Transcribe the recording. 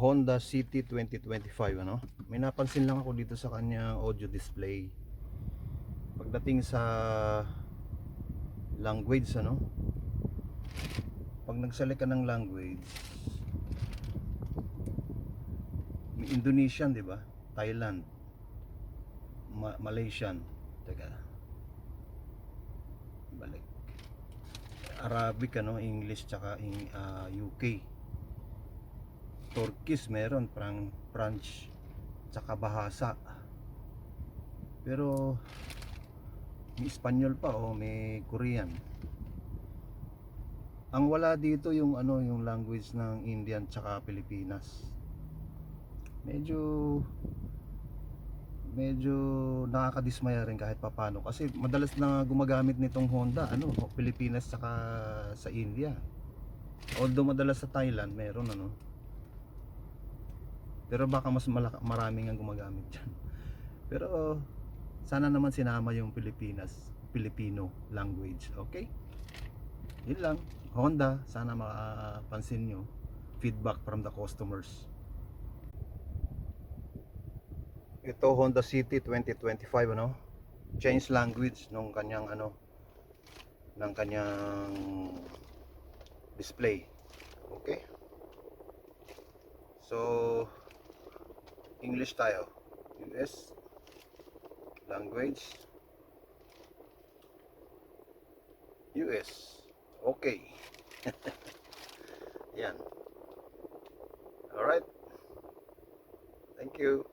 Honda City 2025 ano. May napansin lang ako dito sa kanyang audio display. Pagdating sa language ano, pag nagsalita ka ng language, may Indonesian, 'di ba? Thailand, Malaysian, teka. Balik. Arabic ano, English tsaka UK. Turkish meron, French tsaka Bahasa. Pero may Espanyol pa o may Korean. Ang wala dito yung ano, yung language ng Indian tsaka Pilipinas. Medyo nakakadismaya rin kahit papano kasi madalas na gumagamit nitong Honda ano, Pilipinas tsaka sa India. Although madalas sa Thailand meron ano. Pero baka mas maraming ang gumagamit dyan. Pero sana naman sinama yung Filipino language. Okay? Yun lang. Honda, sana makapansin nyo. Feedback from the customers. Ito Honda City 2025 ano. Change language nung kanyang ano, ng kanyang display. Okay? So English tayo. US language US. Okay. Yan. Alright. Thank you.